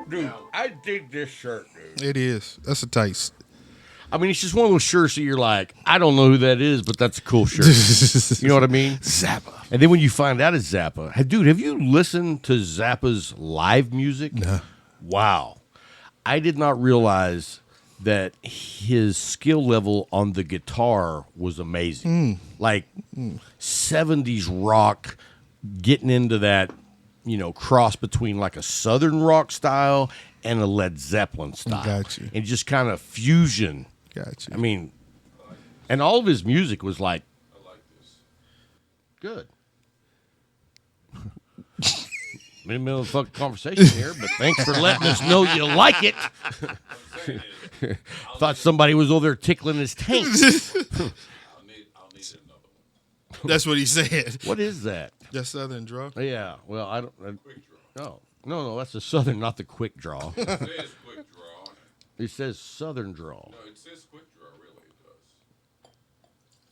Dude, I dig this shirt, dude. It is. That's a taste. I mean, it's just one of those shirts that you're like, I don't know who that is, but that's a cool shirt. You know what I mean? Zappa. And then when you find out it's Zappa, hey, dude, have you listened to Zappa's live music? No. Wow. I did not realize that his skill level on the guitar was amazing. Like 70s rock, getting into that, cross between like a Southern rock style and a Led Zeppelin style. Got you. And just kind of fusion. Got you. I mean, and all of his music was like, I like this. good. I'm in the middle of the fucking conversation here, but thanks for letting us know you like it. Thought somebody was over there tickling his taint. I'll need another one. That's what he said. What is that? That Southern draw. Yeah, well, I don't. Quick draw. No, that's the Southern, not the quick draw. It says quick draw on it. It says Southern draw. No, it says quick draw, really, it does.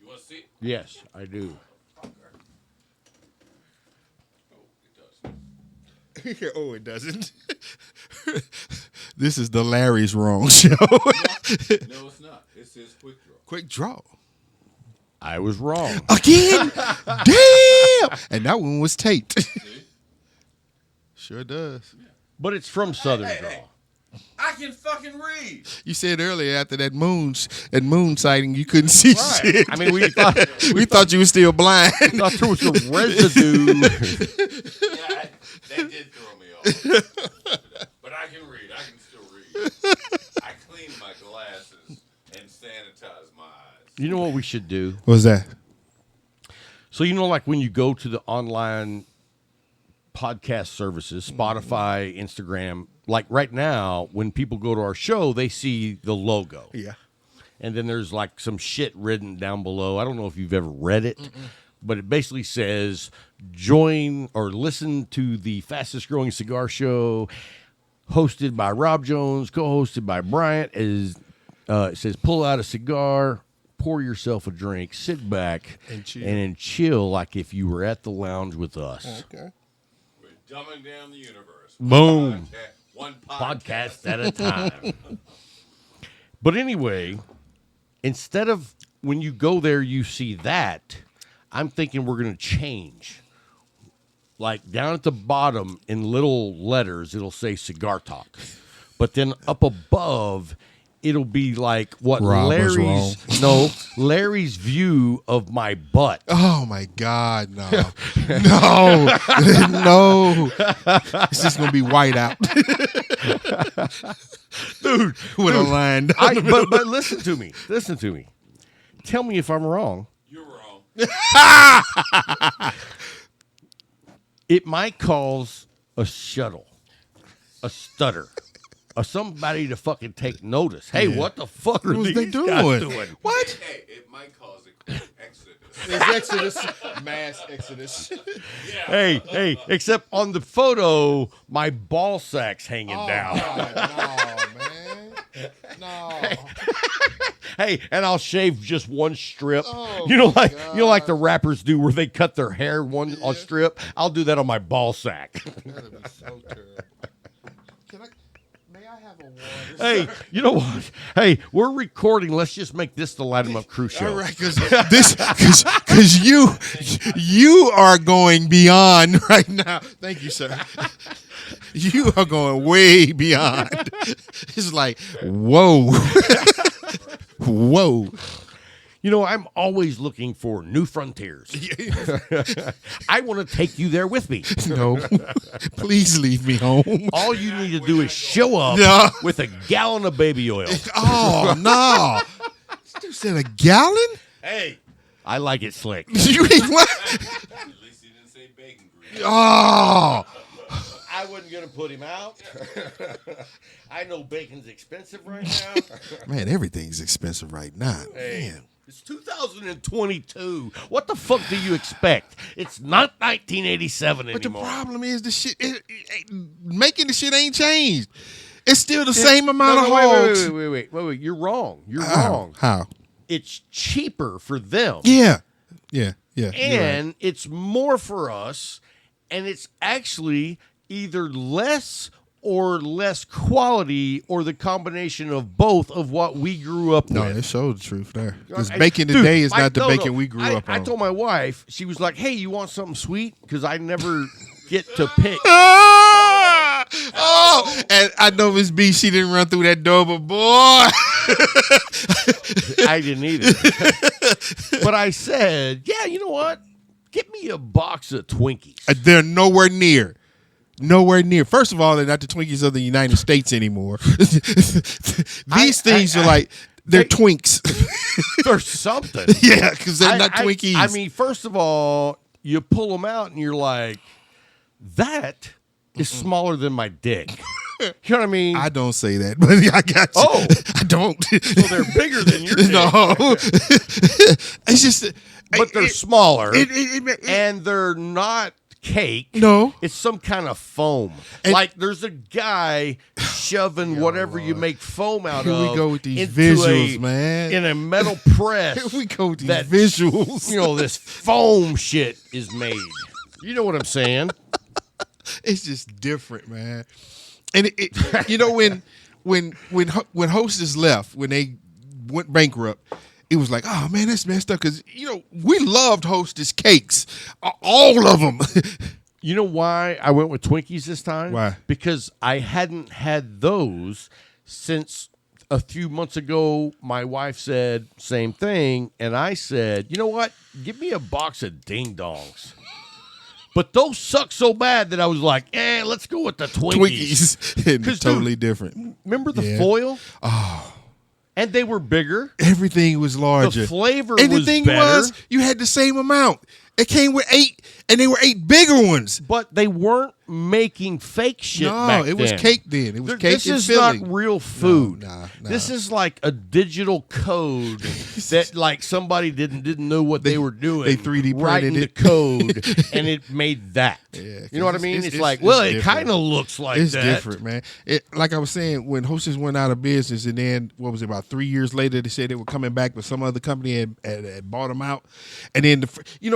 You want to see? Yes, I do. Oh, it does. Oh, it doesn't. This is the Larry's Wrong show. No, it's not. It says quick draw. Quick draw. I was wrong. Again? Damn! And that one was taped. See? Sure does. But it's from Southern Hey, draw. hey. I can fucking read. You said earlier after that moon sighting you couldn't see shit. I mean, we thought we thought you were still blind. thought there was some residue. Yeah, that did throw me off. But I can read. I can still read. I clean my glasses and sanitize my eyes. You know what we should do? What was that? So, like when you go to the online podcast services, Spotify, Instagram, like right now, when people go to our show, they see the logo. Yeah. And then there's like some shit written down below. I don't know if you've ever read it, but it basically says join or listen to the fastest growing cigar show hosted by Rob Jones, co-hosted by Bryant. It says pull out a cigar, pour yourself a drink, sit back And chill. and then chill like if you were at the lounge with us. Okay. We're dumbing down the universe. Boom. One Podcast at a time. But anyway, instead of when you go there, you see that, I'm thinking we're going to change. Like down at the bottom in little letters, it'll say Cigar Talk. But then up above, it'll be like what Rob was wrong. Larry's view of my butt. Oh my God, no. No. No. It's just gonna be white out. Dude, With a line down the middle. but listen to me. Listen to me. Tell me if I'm wrong. You're wrong. It might cause a shuttle, a stutter, or somebody to fucking take notice. Hey, what the fuck are What was these they guys doing? doing? What? Hey, it might cause a quick exodus. It's Exodus. Mass Exodus. Hey, except on the photo, my ball sack's hanging down. No, man. No. Hey, and I'll shave just one strip. Oh, like the rappers do, where they cut their hair on strip. I'll do that on my ball sack. That'd be so terrible. May I have a water? Hey, you know what? Hey, we're recording. Let's just make this the Light 'em Up Crew show. All right, because you are going beyond right now. Thank you, sir. You are going way beyond. It's like, whoa. Whoa. I'm always looking for new frontiers. I want to take you there with me. No, please leave me home. All you need to do is show up No. with a gallon of baby oil. Oh, no. You said a gallon? Hey, I like it slick. You ain't what? At least he didn't say bacon grease. Oh. I wasn't going to put him out. I know bacon's expensive right now. Man, everything's expensive right now. Man. It's 2022. What the fuck do you expect? It's not 1987 But the anymore. problem is the shit, making the shit ain't changed. It's still the same amount of No, hogs. wait. You're wrong. You're wrong. How? It's cheaper for them. Yeah. you're And right. it's more for us. And it's actually either less or less quality or the combination of both of what we grew up No, with. it showed the truth there. Because I- bacon dude, today is not the no, bacon no. we grew up on. I told my wife, she was like, hey, you want something sweet? Because I never get to pick. Oh, and I know Miss B, she didn't run through that door, but boy. I didn't either. But I said, yeah, you know what? Get me a box of Twinkies. They're nowhere near. Nowhere near. First of all, they're not the Twinkies of the United States anymore. These things are like, they're Twinks. Or something. Yeah, because they're not Twinkies. I mean, first of all, you pull them out and you're like, that is smaller than my dick. You know what I mean? I don't say that, but I got you. Oh. I don't. So they're bigger than your dick. No. It's just. But they're smaller. It- and they're not cake. No. It's some kind of foam. And- like there's a guy shoving whatever you make foam out Here of. we go with these into visuals, man. In a metal press. Here we go with these that, visuals. You know, this foam shit is made. You know what I'm saying? It's just different, man. And you know, when Hostess left, when they went bankrupt, it was like, oh man, that's messed up. Because you know we loved Hostess cakes, all of them. You know why I went with Twinkies this time? Why? Because I hadn't had those since a few months ago. My wife said same thing, and I said, you know what? Give me a box of Ding Dongs. But those suck so bad that I was like, let's go with the Twinkies. And 'Cause, totally dude, different. Remember the Yeah. foil? Oh. And they were bigger. Everything was larger. The flavor and was the thing better. was, you had the same amount. It came with 8, and they were 8 bigger ones. But they weren't making fake shit No, back it was then. cake then. It was cake This and is filling. not real food. nah. This is like a digital code that like somebody didn't know what they were doing. they 3D writing printed the code, and it made that. Yeah, you know what I 'cause mean? it's It's like, different. it kind of looks like It's that. different, man. Like I was saying, when Hostess went out of business, and then what was it, about 3 years later, they said they were coming back, but some other company had bought them out. And then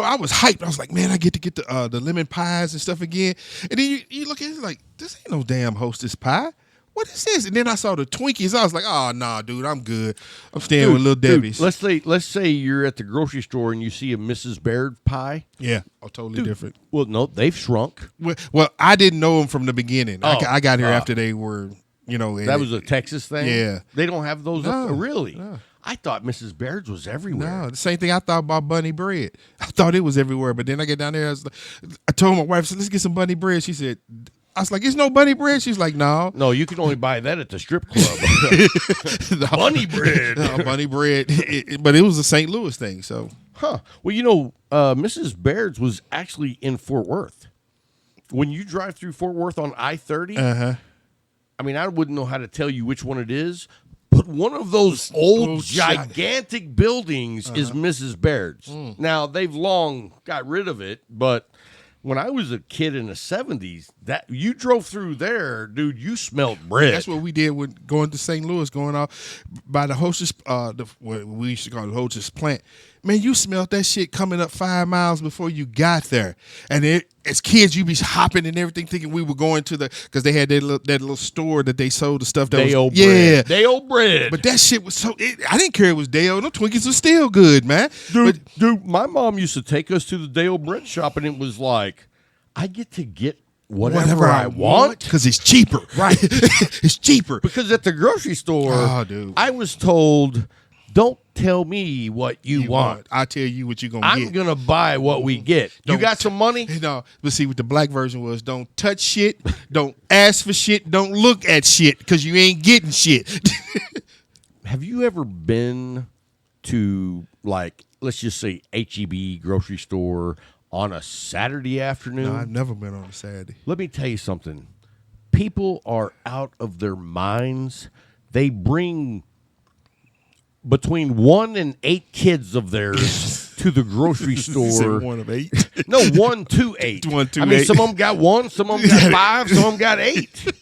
I was hyped. I was like, man, I get to get the lemon pies and stuff again. And then you look at it like, this ain't no damn Hostess pie. What is this? And then I saw the Twinkies. I was like, oh nah, dude, I'm good. I'm staying with Little Debbie's. Let's say you're at the grocery store and you see a Mrs. Baird pie. Yeah, totally different. Well, no, they've shrunk. Well, I didn't know them from the beginning. Oh, I got here after they were, That was a Texas thing? Yeah. They don't have those up No, really? no. I thought Mrs. Baird's was everywhere. No, the same thing I thought about bunny bread. I thought it was everywhere, but then I get down there. I told my wife, I said, let's get some bunny bread. She said, I was like, there's no bunny bread. She's like, no. No, you can only buy that at the strip club. No. Bunny bread. No, bunny bread. But it was a St. Louis thing, so. Huh. Well, Mrs. Baird's was actually in Fort Worth. When you drive through Fort Worth on I-30, I mean, I wouldn't know how to tell you which one it is, but one of those old, gigantic buildings is Mrs. Baird's. Now, they've long got rid of it, but when I was a kid in the 70s, that you drove through there, dude, you smelled bread. That's what we did with going to St. Louis, going off by the Hostess, what we used to call the Hostess plant. Man, you smelled that shit coming up 5 miles before you got there. And as kids, you be hopping and everything, thinking we were going to because they had that little store that they sold the stuff that Day-O was bread. Day-O bread. But that shit was I didn't care it was Day-O. No, Twinkies were still good, man. Dude, my mom used to take us to the Day-O bread shop, and it was like, I get to get whatever I want. Because it's cheaper. Right. It's cheaper. Because at the grocery store, dude. I was told, don't tell me what you want. I'll tell you what you're going to get. I'm going to buy what we get. You got some money? No, but see what the black version was, don't touch shit, don't ask for shit, don't look at shit, because you ain't getting shit. Have you ever been to, like, let's just say H-E-B grocery store on a Saturday afternoon? No, I've never been on a Saturday. Let me tell you something. People are out of their minds. They bring between 1 and 8 kids of theirs to the grocery You store. said 1 of 8. No, 1 to 8. 1 to I mean, 8. some of them got 1, some of them got 5, some of them got 8.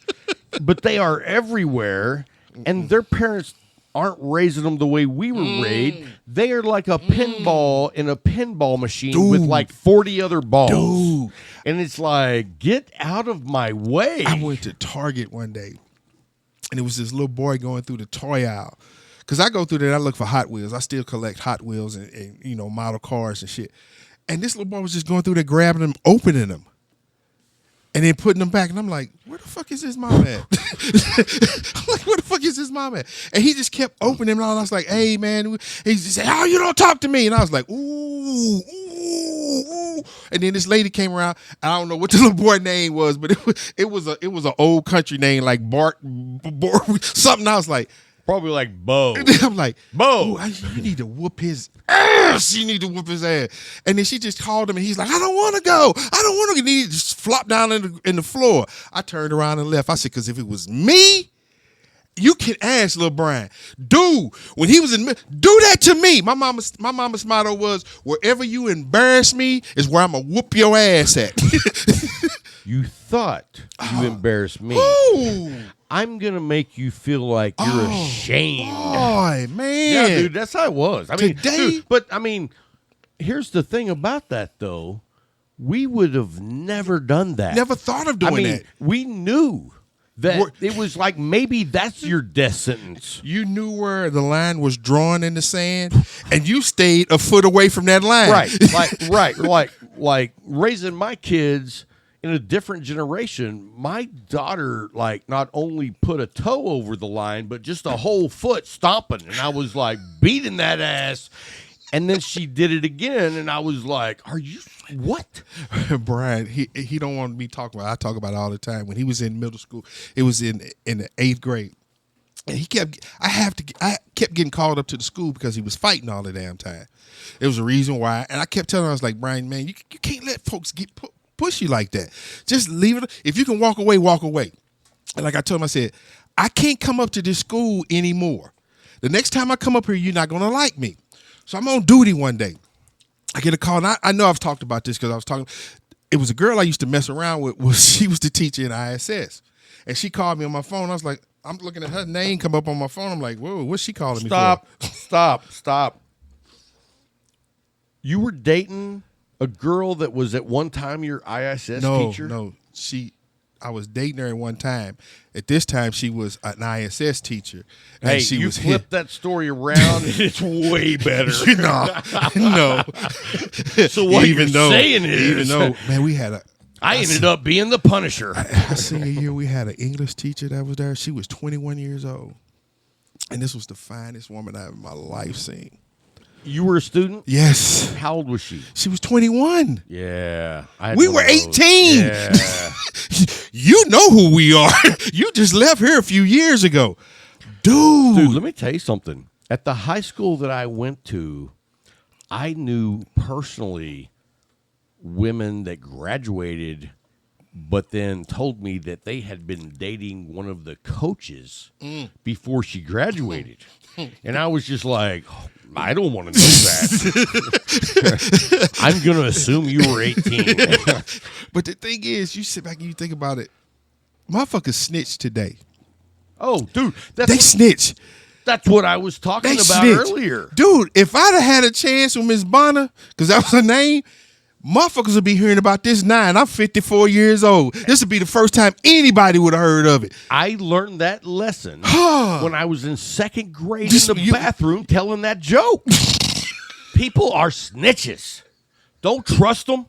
But they are everywhere, and their parents aren't raising them the way we were raised. They are like a pinball in a pinball machine with like 40 other balls. Dude. And it's like, get out of my way. I went to Target one day, and it was this little boy going through the toy aisle. Because I go through there and I look for Hot Wheels. I still collect Hot Wheels and model cars and shit. And this little boy was just going through there, grabbing them, opening them, and then putting them back. And I'm like, where the fuck is his mom at? I'm like, where the fuck is his mom at? And he just kept opening them. And I was like, hey, man. He just said, oh, you don't talk to me. And I was like, ooh, ooh. And then this lady came around. I don't know what the little boy name was, but it was an old country name like Bart something. I was like, probably like Bo. And then I'm like, Bo, you need to whoop his ass. You need to whoop his ass. And then she just called him, and he's like, I don't want to go. I don't want to go. He just flopped down in the floor. I turned around and left. I said, because if it was me, you can ask Lil Brian. Dude, when he was do that to me. My mama's motto was, wherever you embarrass me is where I'm going to whoop your ass at. you thought you embarrassed me. Ooh. I'm going to make you feel like you're ashamed. Boy, man. Yeah, dude, that's how it was. I mean, Today- dude, but I mean, here's the thing about that, though. We would have never done that. Never thought of doing that. We knew that it was like maybe that's your death sentence. You knew where the line was drawn in the sand, and you stayed a foot away from that line. Right. Like raising my kids in a different generation. My daughter, like, not only put a toe over the line, but just a whole foot stomping, and I was like beating that ass. And then she did it again, and I was like, "Are you what?" Brian, he don't want me talking about. I talk about it all the time. When he was in middle school, it was in the 8th grade, and I kept getting called up to the school because he was fighting all the damn time. There was a reason why, and I kept telling him, I was like, Brian, man, you can't let folks push you like that. Just leave it. If you can walk away, walk away. And like I told him, I said, I can't come up to this school anymore. The next time I come up here, you're not gonna like me. So I'm on duty one day. I get a call, and I know I've talked about this because I was talking. It was a girl I used to mess around with. She was the teacher in ISS, and she called me on my phone. I was like, I'm looking at her name come up on my phone. I'm like, whoa, what's she calling me for? Stop. You were dating a girl that was at one time your ISS teacher? No, I was dating her at one time. At this time, she was an ISS teacher. And Hey, she you was flip that story around, and it's way better. No. So what you're saying is, man, we had I ended up being the Punisher. I senior year, we had an English teacher that was there. She was 21 years old. And this was the finest woman I've in my life seen. You were a student? Yes. How old was she? She was 21. Yeah. We were 18. Yeah. You know who we are. You just left here a few years ago. Dude, let me tell you something. At the high school that I went to, I knew personally women that graduated, but then told me that they had been dating one of the coaches before she graduated. And I was just like, I don't want to know that. I'm going to assume you were 18. But the thing is, you sit back and you think about it. Motherfuckers snitch today. Oh, dude. They snitch. That's what I was talking about snitch. earlier. Dude, if I'd have had a chance with Miss Bonner, because that was her name, motherfuckers would be hearing about this now. I'm 54 years old. This would be the first time anybody would have heard of it. I learned that lesson when I was in 2nd grade in the bathroom telling that joke. People are snitches. Don't trust them.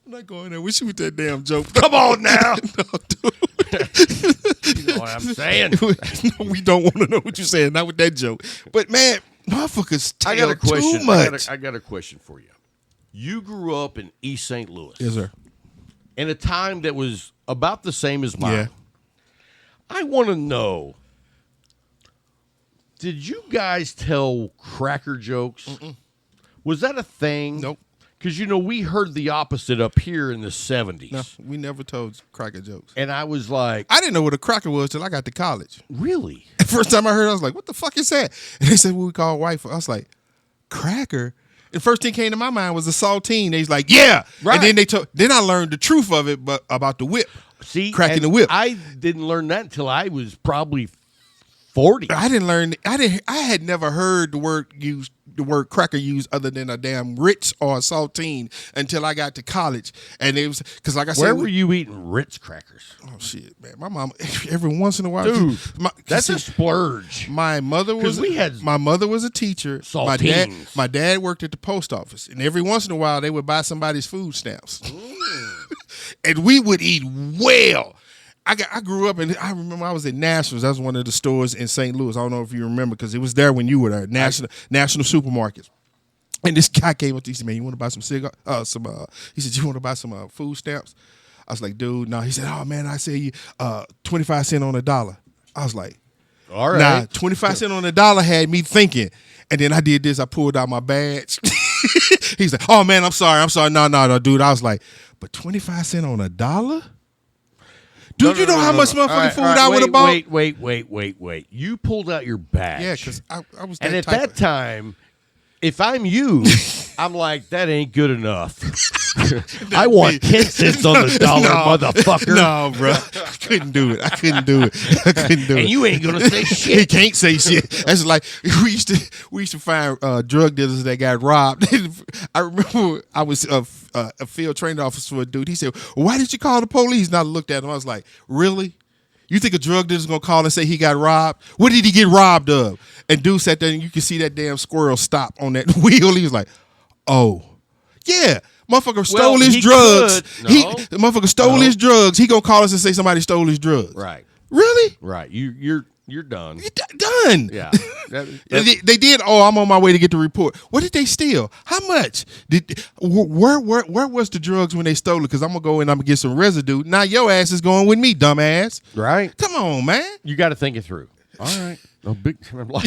I'm not going there. Wish you with that damn joke. Come on now. No, dude. You know what I'm saying? No, we don't want to know what you're saying. Not with that joke. But man, motherfuckers tell too much. I got a question for you. You grew up in East St. Louis. Yes, sir. In a time that was about the same as mine. Yeah. I want to know, did you guys tell cracker jokes? Mm-mm. Was that a thing? Nope. Because, we heard the opposite up here in the 70s. No, we never told cracker jokes. And I was like... I didn't know what a cracker was till I got to college. Really? The first time I heard it, I was like, what the fuck is that? And they said what we call white folks. I was like, cracker? The first thing came to my mind was a saltine. They was like, yeah. Right. And then then I learned the truth of it, but about the whip. See, cracking the whip. I didn't learn that until I was probably 40. I didn't learn. I had never heard the word cracker used other than a damn Ritz or a saltine until I got to college. And it was because, like I said, Where were you eating Ritz crackers? Oh shit, man! My mom every once in a while, Dude, that's a splurge. My mother was my mother was a teacher. Saltines. My dad worked at the post office, and every once in a while they would buy somebody's food stamps, and we would eat well. I grew up and I remember I was at Nationals. That was one of the stores in St. Louis. I don't know if you remember because it was there when you were there. National Supermarkets. And this guy came up to me. He said, "Man, you want to buy some cigar? He said, you want to buy some food stamps?" I was like, "Dude, no." He said, "Oh man, I say you 25 cents on a dollar." I was like, "All right." Nah, 25 cents on a dollar had me thinking. And then I did this. I pulled out my badge. He's like, "Oh man, I'm sorry. No, dude." I was like, "But 25 cents on a dollar?" Dude, you know how much motherfucking food I would have bought? Wait. You pulled out your badge. Yeah, because I was that And at type that of... time, if I'm you, I'm like, that ain't good enough. I want 10 cents on the dollar, motherfucker. No, bro. I couldn't do it. And you ain't going to say shit. He can't say shit. That's like, we used to find drug dealers that got robbed. I remember I was a field training officer for a dude. He said, "Well, why did you call the police?" And I looked at him. I was like, "Really? You think a drug dealer's going to call and say he got robbed? What did he get robbed of?" And dude sat there and you could see that damn squirrel stop on that wheel. He was like, "Oh, yeah. Motherfucker stole his drugs. The motherfucker stole his drugs. He going to call us and say somebody stole his drugs." Right. Really? Right. You're done. Done. Yeah. They did. "Oh, I'm on my way to get the report." What did they steal? How much? Where was the drugs when they stole it? Because I'm gonna go and I'm gonna get some residue. Now your ass is going with me, dumbass. Right. Come on, man. You got to think it through. All right. No big. I'm like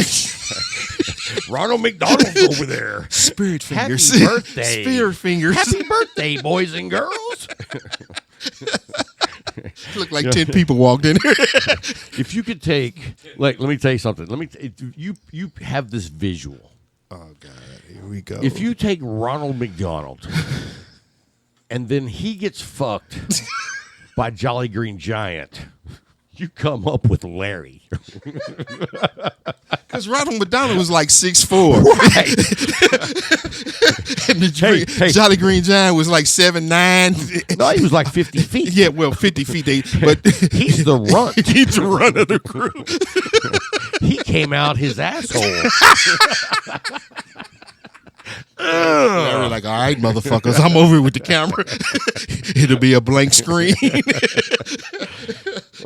Ronald McDonald's over there. Spirit fingers. Happy birthday. Spirit fingers. Happy birthday, boys and girls. Looked like 10 people walked in here. If you could take, let me tell you something. You have this visual. Oh God, here we go. If you take Ronald McDonald, and then he gets fucked by Jolly Green Giant, you come up with Larry. Because Ronald McDonald was like 6'4". Right. And the Jolly Green Giant was like 7'9". No, he was like 50 feet. Yeah, well, 50 feet. But he's the runt. He's the runt of the crew. He came out his asshole. Larry like, "All right, motherfuckers, I'm over here with the camera. It'll be a blank screen."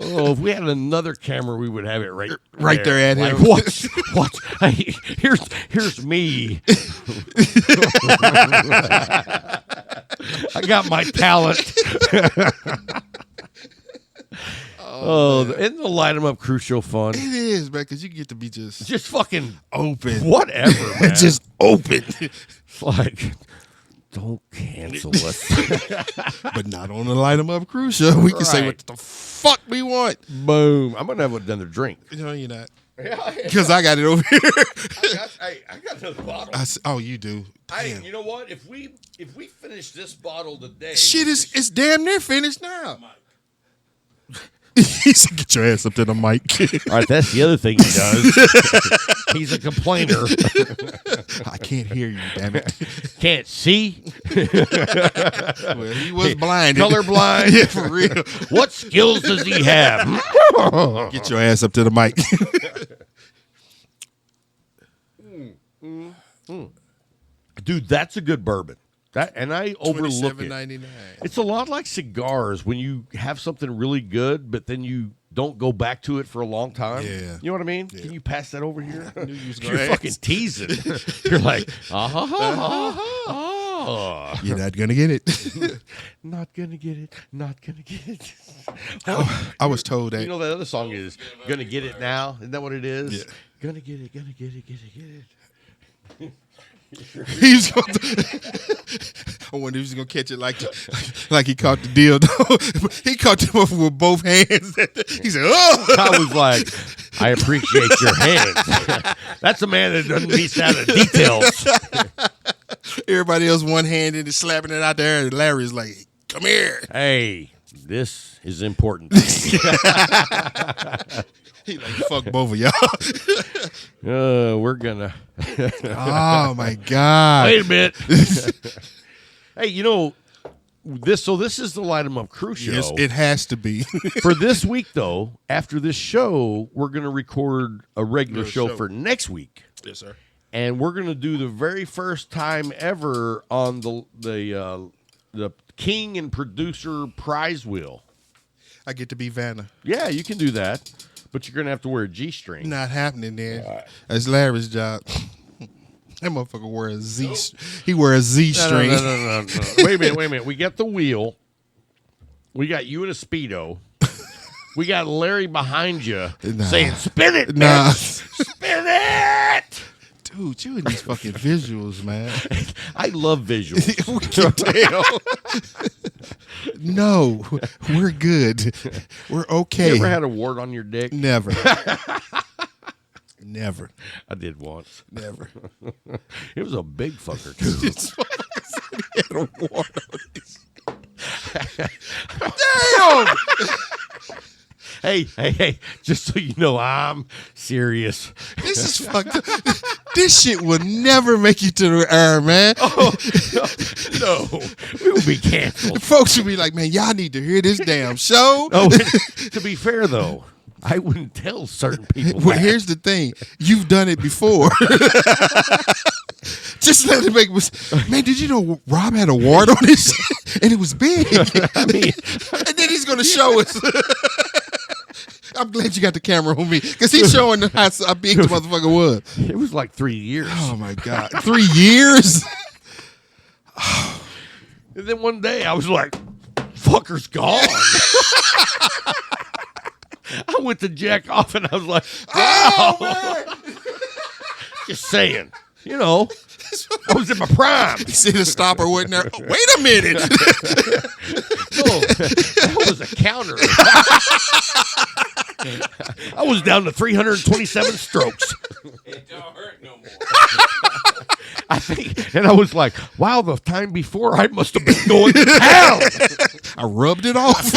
Oh, if we had another camera, we would have it right there at like, him. What? Hey, here's me. I got my talent. Isn't the Light 'em Up Crew show fun? It is, man, because you get to be just fucking open. Whatever, man. Just open. It's like, don't cancel us. But not on the Light 'em Up Crew show. We can say what the fuck we want. Boom. I'm going to have another drink. No, you're not. Because I got it over here. I got another bottle. Oh, you do. You know what? If we finish this bottle today, shit it's damn near finished now. He said, "Get your ass up to the mic." All right, that's the other thing he does. He's a complainer. I can't hear you, damn it. Can't see. Well, he was blind. Colorblind. Yeah, for real. What skills does he have? Get your ass up to the mic. Dude, that's a good bourbon. And I overlook it. $27.99. It's a lot like cigars when you have something really good, but then you don't go back to it for a long time. Yeah. You know what I mean? Yeah. Can you pass that over here? I knew you was You're gonna fucking ask. teasing. You're like, You're not gonna get it. Not gonna get it. Not gonna get it. I was told that. You know that other song is "Gonna Get It Now." Isn't that what it is? Yeah. Gonna get it. Gonna get it. Get it. He's going to, I wonder if he's gonna catch it like he caught the deal. He caught them up with both hands. He said, "Oh!" I was like, "I appreciate your hands." That's a man that doesn't miss out on details. Everybody else one-handed and slapping it out there, and Larry's like, "Come here." Hey, this is important. He like, fuck both of y'all. We're gonna. Oh my God. Wait a minute. Hey, you know this. So this is the Light 'Em Up Crew show. Yes, it has to be. For this week, though, after this show, we're gonna record a regular show for next week. Yes, sir. And we're gonna do the very first time ever on the King and Producer Prize Wheel. I get to be Vanna. Yeah, you can do that, but you're gonna have to wear a G-string. Not happening then. That's Larry's job. That motherfucker wear a Z. He wear a Z string. No. Wait a minute. We got the wheel. We got you in a Speedo. We got Larry behind you saying, "Spin it, man. Spin it." Dude, you and these fucking visuals, man. I love visuals. We can tell. No, we're good. We're okay. You ever had a wart on your dick? Never. Never. I did once. Never. It was a big fucker, too. He had a wart on his. Damn! Hey, just so you know, I'm serious. This is fucked up. This shit will never make you to the air, man. Oh, no. We will be canceled. Folks will be like, man, y'all need to hear this damn show. Oh, to be fair, though, I wouldn't tell certain people Well, that. here's the thing. You've done it before. Just let it make man, did you know Rob had a wart on his shit? And it was big. I mean, And then he's going to show us. I'm glad you got the camera on me because he's showing how big the motherfucker was. it was like 3 years. Oh, my God. 3 years? And then one day I was like, fucker's gone. I went to jack off and I was like, Oh, man. just saying, you know, I was in my prime. You see the stopper wasn't there? Oh, wait a minute. No, that was a counter. I was down to 327 strokes. It don't hurt no more. I think, and I was like, wow, the time before I must have been going to town. I rubbed it off.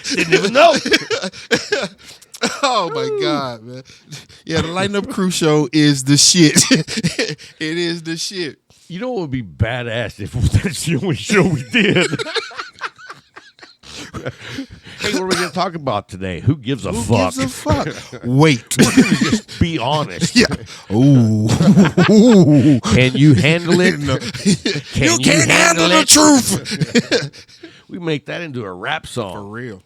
Didn't even know. Oh, my God, man. Yeah, the Lighten Up Crew show is the shit. It is the shit. You know what would be badass if that's the only show we did? Hey, what are we going to talk about today? Who gives a fuck? Gives a fuck? Wait. Just be honest. Yeah. Ooh. Can you handle it? No. Can You can't handle the truth. We make that into a rap song. For real.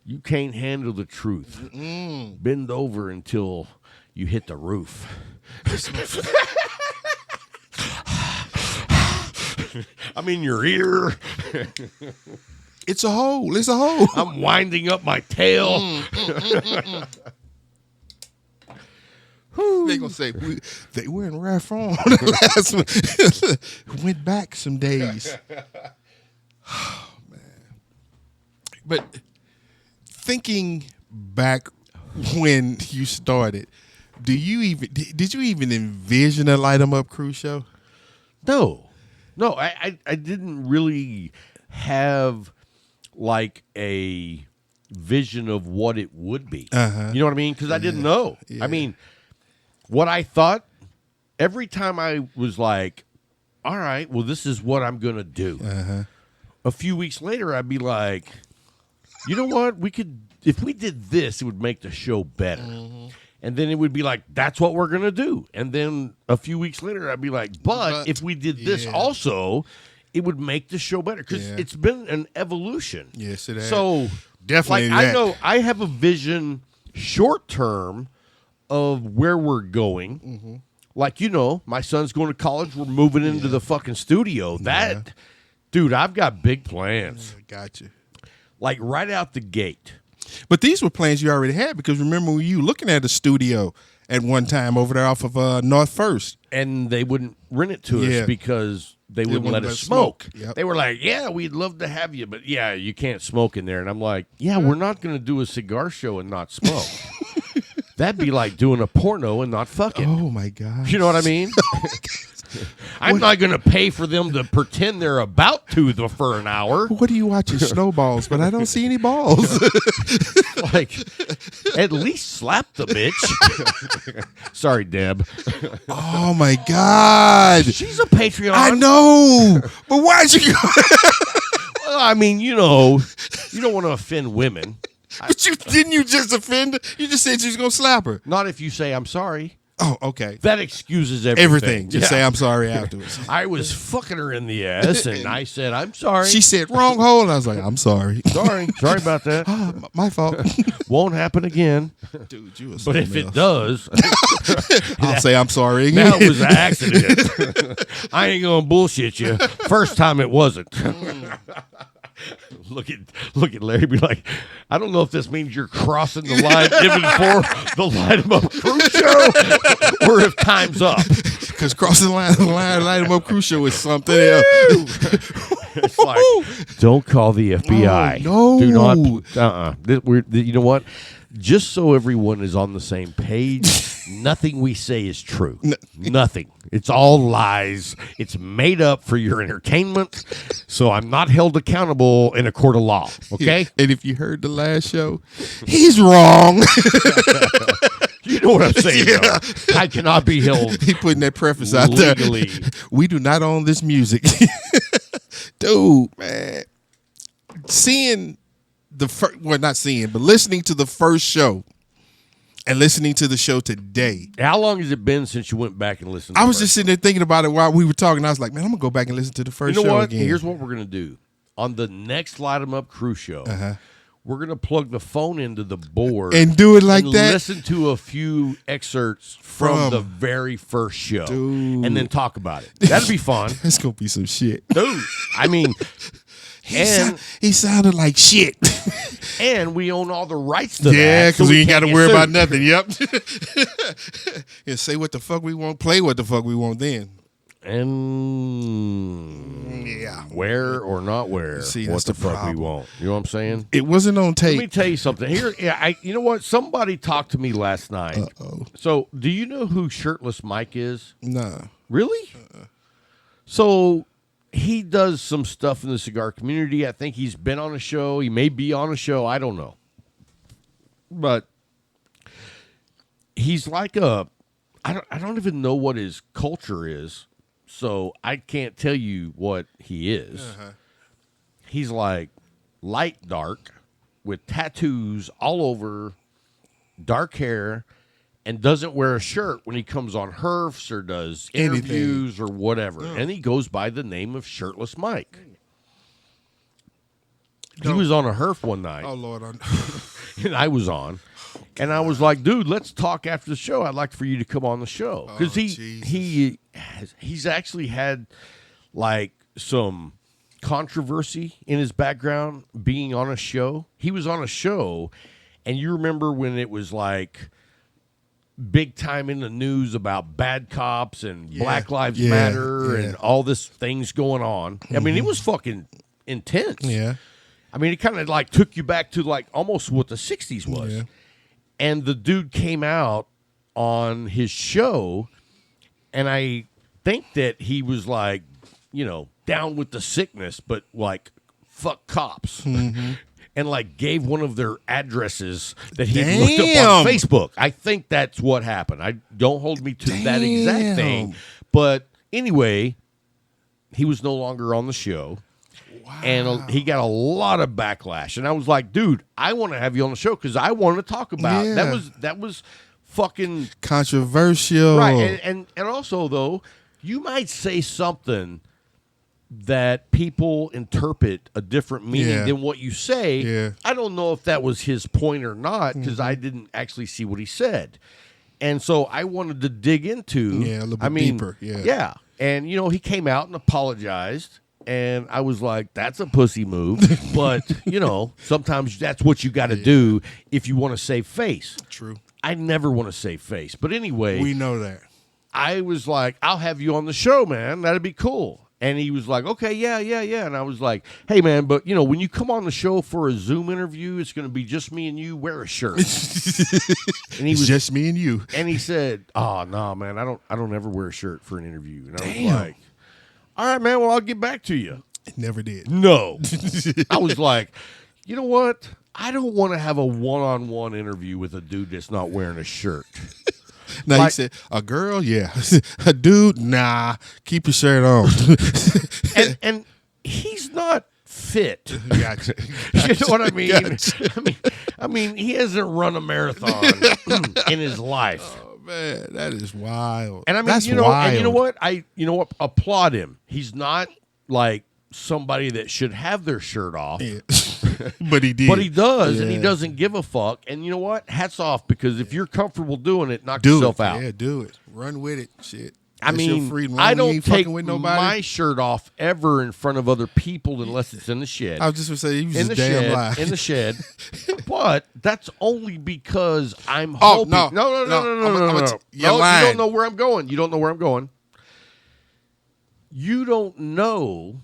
You can't handle the truth. Bend over until you hit the roof. I'm in your ear. It's a hole. It's a hole. I'm winding up my tail. They gonna say they were in rare form the last one. Went back some days. Oh, man. But thinking back when you started, did you even envision a Light 'Em Up Crew show? No, I didn't really have like a vision of what it would be. Uh-huh. You know what I mean? Because I didn't know. Yeah. I mean, what I thought every time I was like, all right, well, this is what I'm going to do. Uh-huh. A few weeks later, I'd be like, you know what? We could, if we did this, it would make the show better. Mm-hmm. And then it would be like, that's what we're going to do. And then a few weeks later, I'd be like, but if we did this also, it would make the show better. Because it's been an evolution. Yes, it has. So definitely, like, I know I have a vision short term of where we're going. Mm-hmm. Like, you know, my son's going to college. We're moving into the fucking studio. That, dude, I've got big plans. Got you. Like right out the gate. But these were plans you already had because remember when you looking at a studio at one time over there off of North First. And they wouldn't rent it to us because they wouldn't let us smoke. Yep. They were like, yeah, we'd love to have you, but yeah, you can't smoke in there. And I'm like, yeah, we're not going to do a cigar show and not smoke. That'd be like doing a porno and not fucking. Oh, my God. You know what I mean? I'm not going to pay for them to pretend they're about to for an hour. What are you watching? Snowballs, but I don't see any balls. Like, at least slap the bitch. Sorry, Deb. Oh my God. She's a Patreon. I know, but why'd you go? Well, I mean, you know, you don't want to offend women. But didn't you just offend? You just said you was gonna slap her. Not if you say I'm sorry. Oh, okay. That excuses everything. Everything. Just say I'm sorry afterwards. I was fucking her in the ass, and I said I'm sorry. She said wrong hole, and I was like, I'm sorry. Sorry about that. My fault. Won't happen again. Dude, you was But if it does, I'll say I'm sorry again. now it was an accident. I ain't gonna bullshit you. First time it wasn't. Look at Larry. Be like, I don't know if this means you're crossing the line even for the Light 'Em Up Crew show, or if time's up. Because crossing the line, Light 'Em Up Crew show is something else. It's like, don't call the FBI. No. Do not. You know what? Just so everyone is on the same page, nothing we say is true. Nothing. It's all lies. It's made up for your entertainment. So I'm not held accountable in a court of law. Okay? And if you heard the last show, he's wrong. You know what I'm saying, though. I cannot be held He putting that preface out legally. there. We do not own this music. Dude, man. Seeing the first, well, not seeing, but listening to the first show and listening to the show today. How long has it been since you went back and listened to I the was first just sitting there thinking about it while we were talking. I was like, man, I'm going to go back and listen to the first You know show what? again. Here's what we're going to do. On the next Light 'Em Up Crew show, we're going to plug the phone into the board and do it like and that. listen to a few excerpts from the very first show, Dude. and then talk about it. That'd be fun. It's going to be some shit. Dude, I mean, He sounded like shit. and we own all the rights to that. Yeah, because so we ain't got can't to get worry sued. about nothing. Yep. Yeah, say what the fuck we want, play what the fuck we want then. And Yeah. where or not where, See, what that's the the fuck problem. we want. You know what I'm saying? It wasn't on tape. Let me tell you something. Here, you know what? Somebody talked to me last night. Uh-oh. So, do you know who Shirtless Mike is? Nah. Really? So, he does some stuff in the cigar community. I think he's been on a show. He may be on a show. I don't know. But he's like I don't even know what his culture is. So, I can't tell you what he is. He's like light dark with tattoos all over, dark hair, and doesn't wear a shirt when he comes on herfs or does interviews or whatever. And he goes by the name of Shirtless Mike. He was on a herf one night, Oh, Lord. and I was on. And I was like, dude, let's talk after the show. I'd like for you to come on the show. Because he's actually had like some controversy in his background being on a show. He was on a show, and you remember when it was like big time in the news about bad cops and Black Lives Matter and all this things going on. I mean, it was fucking intense. Yeah. I mean, it kind of like took you back to like almost what the 60s was. Yeah. And the dude came out on his show, and I think that he was like, you know, down with the sickness, but like, fuck cops. And like gave one of their addresses that he looked up on Facebook. I think that's what happened. I don't hold me to that exact thing. But anyway, he was no longer on the show. Wow. And he got a lot of backlash. And I was like, dude, I want to have you on the show because I want to talk about that was fucking controversial. Right. And also though, you might say something that people interpret a different meaning than what you say. Yeah. I don't know if that was his point or not because I didn't actually see what he said. And so I wanted to dig into a little bit deeper. Yeah. And, you know, he came out and apologized. And I was like, that's a pussy move. But, you know, sometimes that's what you got to do if you want to save face. True. I never want to save face. But anyway. We know that. I was like, I'll have you on the show, man. That'd be cool. And he was like, okay, yeah. And I was like, hey, man, but, when you come on the show for a Zoom interview, it's going to be just me and you. Wear a shirt. And It's just me and you. And he said, oh, no, man, I don't ever wear a shirt for an interview. And I was like, all right, man, well, I'll get back to you. It never did. No. I was like, you know what? I don't want to have a one-on-one interview with a dude that's not wearing a shirt. Now he said, a girl, yeah. A dude, nah. Keep your shirt on. and he's not fit. Gotcha. You know what I mean? Gotcha. I mean, he hasn't run a marathon in his life. Oh man, that is wild. And I mean, that's wild. wild. And you know what? Applaud him. He's not like somebody that should have their shirt off. Yeah. But he did. But he does, and he Yeah. doesn't give a fuck. And you know what? Hats off, because if you're comfortable doing it, knock Do yourself it. out. Yeah, do it. Run with it. Shit. I That's your mean, freedom. I You don't ain't take fucking with nobody. my shirt off ever in front of other people unless it's in the shed. I was just gonna say you was in just the damn shed, lie. in the shed. But that's only because I'm Oh, hoping. no. no. You're You lying. don't know where I'm going. You don't know where I'm going. You don't know.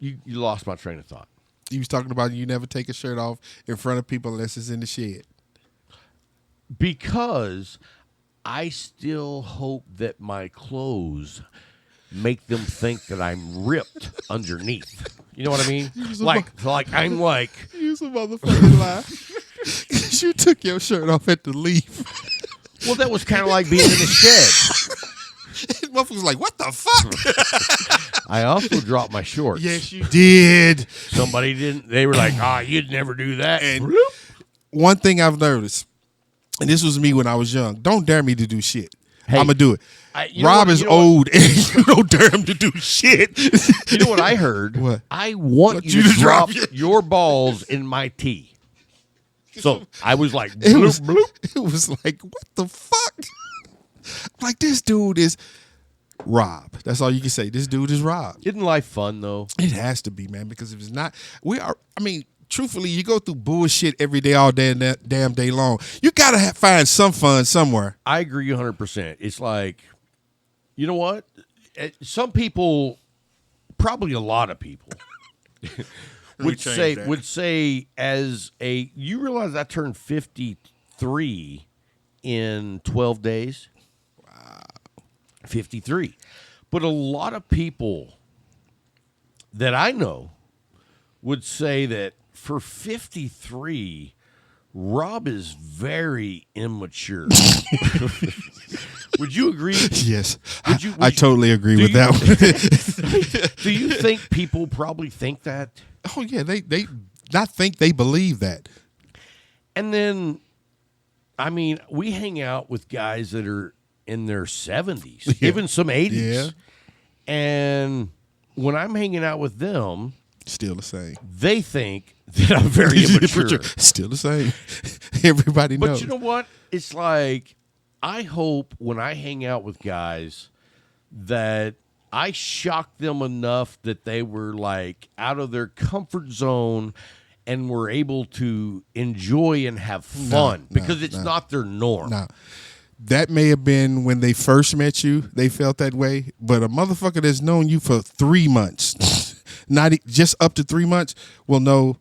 You lost my train of thought. You was talking about you never take a shirt off in front of people unless it's in the shed. Because I still hope that my clothes make them think that I'm ripped underneath. You know what I mean? Like I'm like. You some motherfucking lie. You took your shirt off at the leaf. Well, that was kind of like being in the shed. Motherfuckers like, what the fuck? I also dropped my shorts. Yes, you did. Somebody didn't. They were like, you'd never do that. And one thing I've noticed, and this was me when I was young, don't dare me to do shit. Hey, I'm going to do it. you know Rob what- is you know what- old, and you don't dare him to do shit. You know what I heard? What? I want you to drop your balls in my tea. So I was like, It was, bloop, bloop. it was like, what the fuck? Like, this dude is Rob. That's all you can say. This dude is Rob. Isn't life fun, though? It has to be, man, because if it's not, truthfully, you go through bullshit every day, all day, and that damn day long. You got to find some fun somewhere. I agree 100%. It's like, you know what? Some people, probably a lot of people, would say you realize I turned 53 in 12 days? Wow. 53. But a lot of people that I know would say that for 53, Rob is very immature. Would you agree? Yes. Would I totally agree with that one. Do you think people probably think that? Oh, yeah. They not think, they believe that. And then, I mean, we hang out with guys that are in their 70s, Yeah. even some 80s. Yeah. And when I'm hanging out with them, Still the same. they think that I'm very immature. Still the same. Everybody But knows. you know what? It's like, I hope when I hang out with guys that I shock them enough that they were like out of their comfort zone and were able to enjoy and have fun because it's not their norm. Now, that may have been when they first met you, they felt that way. But a motherfucker that's known you for 3 months, just up to 3 months, will know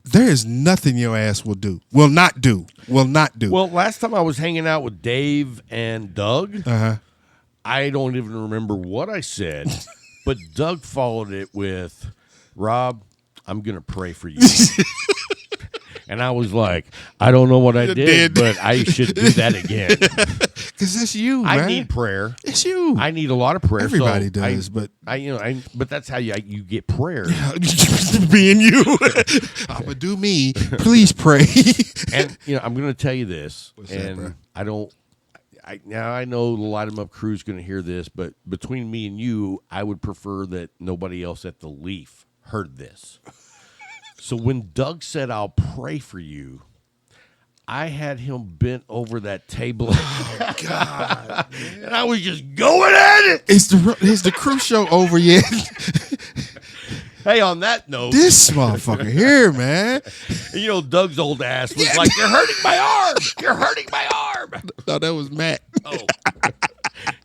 there is nothing your ass will not do. Well, last time I was hanging out with Dave and Doug, I don't even remember what I said, but Doug followed it with, Rob, I'm going to pray for you. And I was like, I don't know what I did, but I should do that again. Because that's you, man. I need prayer. It's you. I need a lot of prayer. Everybody so does, but but that's how you get prayer. being you, I'm gonna do me. Please pray. And I'm going to tell you this, What's that, bro? I know the Light 'em Up crew's going to hear this, but between me and you, I would prefer that nobody else at the Leaf heard this. So when Doug said, I'll pray for you, I had him bent over that table. Oh, God. And I was just going at it. Is the Crue show over yet? Hey, on that note. This motherfucker here, man. Doug's old ass was like, you're hurting my arm. You're hurting my arm. No, that was Matt. Oh.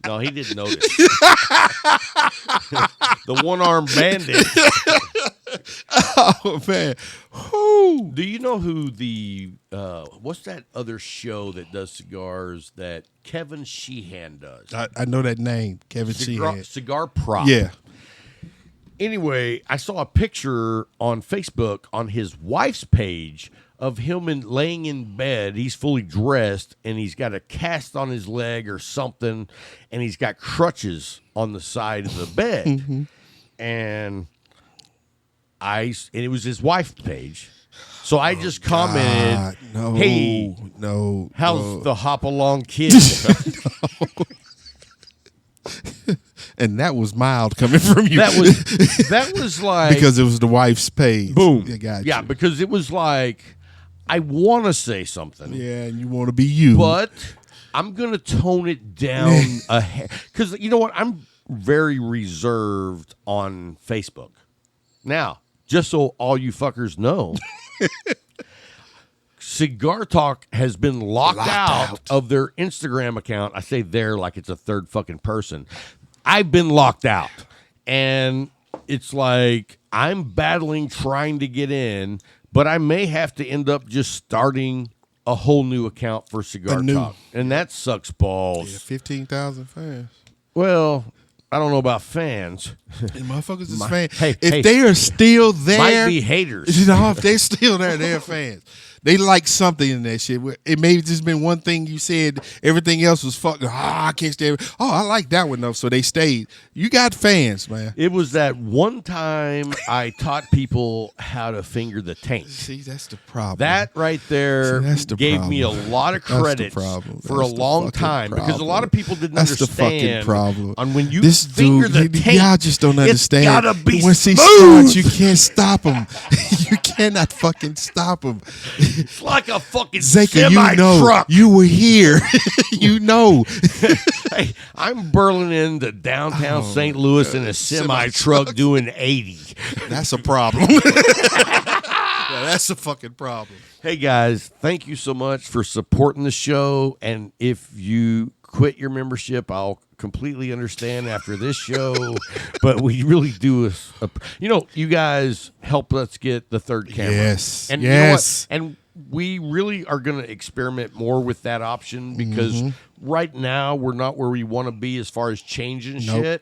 No, he didn't notice. The one-armed bandit. Oh man. Whoo. Do you know who the what's that other show that does cigars that Kevin Sheehan does? I know that name, Kevin Sheehan. Cigar Prop. Yeah. Anyway, I saw a picture on Facebook on his wife's page of him laying in bed. He's fully dressed, and he's got a cast on his leg or something, and he's got crutches on the side of the bed. Mm-hmm. And it was his wife's page. So I just commented, no, hey, no, how's the hop along kid? And that was mild coming from you. That was like, because it was the wife's page. Boom. Yeah, because it was like, I want to say something. Yeah, and you want to be you. But I'm going to tone it down a hair. Because you know what? I'm very reserved on Facebook. Now, just so all you fuckers know, Cigar Talk has been locked out of their Instagram account. I say there like it's a third fucking person. I've been locked out. And it's like I'm battling trying to get in, but I may have to end up just starting a whole new account for Cigar Talk. And that sucks balls. Yeah, 15,000 fans. Well, I don't know about fans. And motherfuckers is fans. Hey, if they are still there. Might be haters. You know, if they're still there, they're fans. They like something in that shit. It may have just been one thing you said. Everything else was fucking, I can't stand it. Oh, I like that one, though. So they stayed. You got fans, man. It was that one time I taught people how to finger the taint. See, that's the problem. That right there gave me a lot of credit for a long time because a lot of people didn't understand. The fucking problem. On when you this finger dude, the taint, y'all just don't understand. It's gotta be Once he smooth. starts, you can't stop him. You cannot fucking stop him. It's like a fucking Zeka, semi-truck. You were here. You know. Hey, I'm burling into downtown St. Louis in a semi-truck doing 80. That's a problem. Yeah, that's a fucking problem. Hey, guys, thank you so much for supporting the show. And if you quit your membership, I'll completely understand after this show. But we really do, you guys help us get the third camera. Yes. And yes. You know what? And we really are going to experiment more with that option because right now we're not where we want to be as far as changing shit.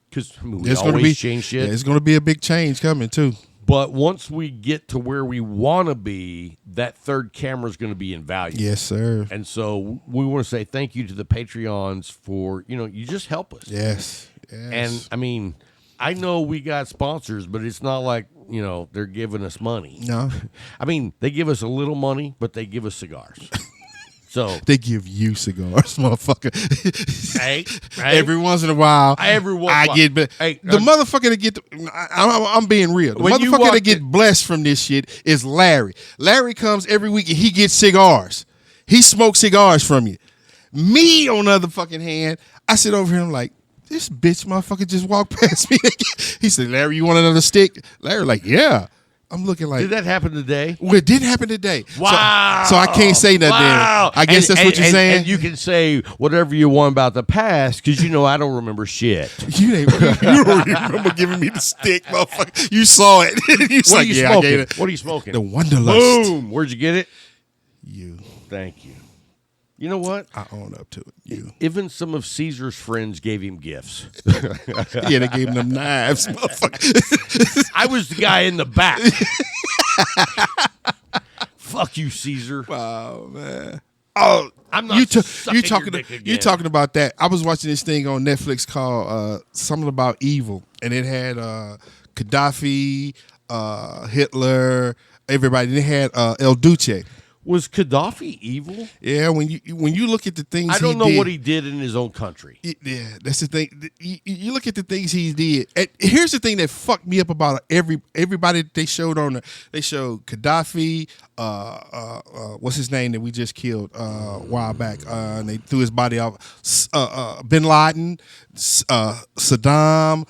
Because we always change shit. Yeah, it's going to be a big change coming, too. But once we get to where we want to be, that third camera is going to be invaluable. Yes, sir. And so we want to say thank you to the Patreons for, you just help us. Yes. And, I mean, I know we got sponsors, but it's not like, they're giving us money. No. I mean, they give us a little money, but they give us cigars. So they give you cigars, motherfucker. Hey, every once in a while, I get. Hey, the motherfucker that get. I'm being real. The motherfucker that get blessed from this shit is Larry. Larry comes every week and he gets cigars. He smokes cigars from you. Me, on the other fucking hand, I sit over here and I'm like, this bitch motherfucker just walked past me. He said, Larry, you want another stick? Larry like, yeah. I'm looking like. Did that happen today? Well, it didn't happen today. Wow. So I can't say nothing. Wow. I guess that's what you're saying. And you can say whatever you want about the past because I don't remember shit. You don't remember giving me the stick, motherfucker. You saw it. What are you smoking? What are you smoking? The Wanderlust. Boom. Where'd you get it? You. Thank you. You know what? I own up to it. You. Even some of Caesar's friends gave him gifts. Yeah, they gave him them knives, motherfucker. I was the guy in the back. Fuck you, Caesar. Wow, man. Oh, I'm not you talking about that. I was watching this thing on Netflix called something about evil, and it had Gaddafi, Hitler, everybody. They had El Duce. Was Gaddafi evil? Yeah, when you look at the things I don't know what he did in his own country. Yeah, that's the thing. You look at the things he did. And here's the thing that fucked me up about everybody that they showed they showed Gaddafi, what's his name that we just killed a while back, and they threw his body off, Bin Laden, Saddam,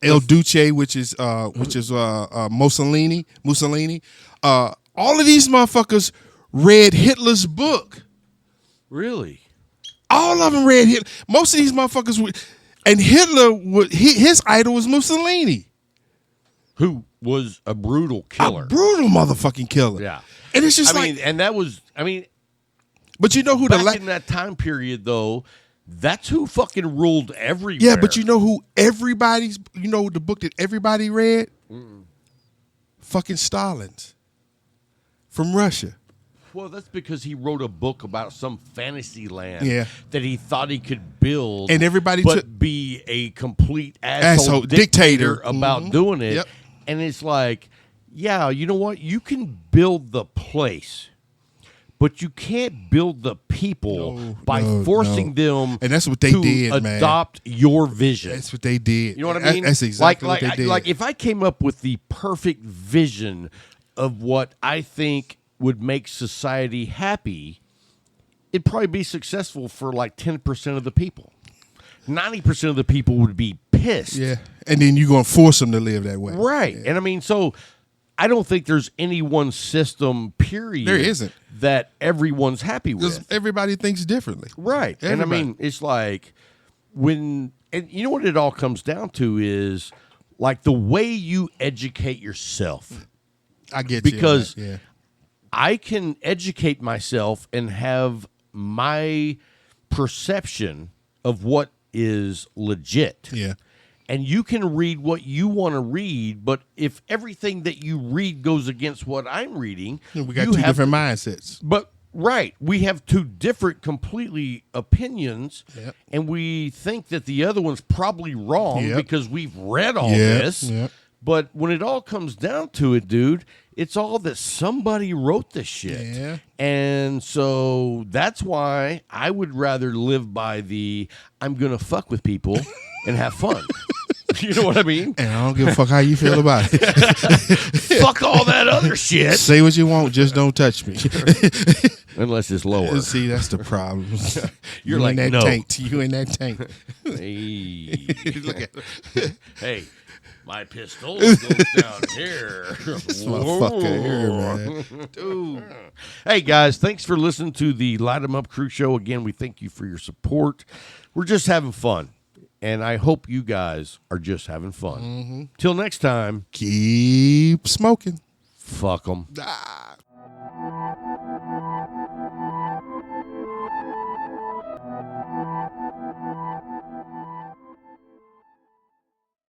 El Duce, which is Mussolini. All of these motherfuckers read Hitler's book. Really? All of them read Hitler. Most of these motherfuckers would, and Hitler his idol was Mussolini. Who was a brutal killer. A brutal motherfucking killer. Yeah. And it's just and that was, but you know who back in that time period, though, that's who fucking ruled everywhere. Yeah, but you know who the book that everybody read? Fucking Stalin's from Russia. Well, that's because he wrote a book about some fantasy land that he thought he could build, and everybody be a complete asshole dictator about doing it. Yep. And it's like, yeah, you know what? You can build the place, but you can't build the people by forcing them. And that's what they did, man. Adopt your vision. That's what they did. You know what I mean? That's exactly what they did. Like if I came up with the perfect vision of what I think would make society happy, it'd probably be successful for like 10% of the people. 90% of the people would be pissed. Yeah. And then you're going to force them to live that way. Right. Yeah. And so I don't think there's any one system, period. There isn't. That everyone's happy with. Because everybody thinks differently. Right. Everybody. And it's like and you know what it all comes down to is like the way you educate yourself. I get because you. Yeah. I can educate myself and have my perception of what is legit. Yeah. And you can read what you want to read, but if everything that you read goes against what I'm reading, we got two different mindsets. But we have two different completely opinions, and we think that the other one's probably wrong because we've read all this. Yep. But when it all comes down to it, dude, it's all that somebody wrote this shit. Yeah. And so that's why I would rather live by the I'm going to fuck with people and have fun. You know what I mean? And I don't give a fuck how you feel about it. Fuck all that other shit. Say what you want, just don't touch me. Unless it's lower. See, that's the problem. You're you like, in that no. tank. You in that tank. Hey. Look at hey. My pistol goes down here. This motherfucker here, man. Dude. Hey, guys, thanks for listening to the Light 'em Up Crew Show. Again, we thank you for your support. We're just having fun, and I hope you guys are just having fun. Till next time. Keep smoking. Fuck them. Ah.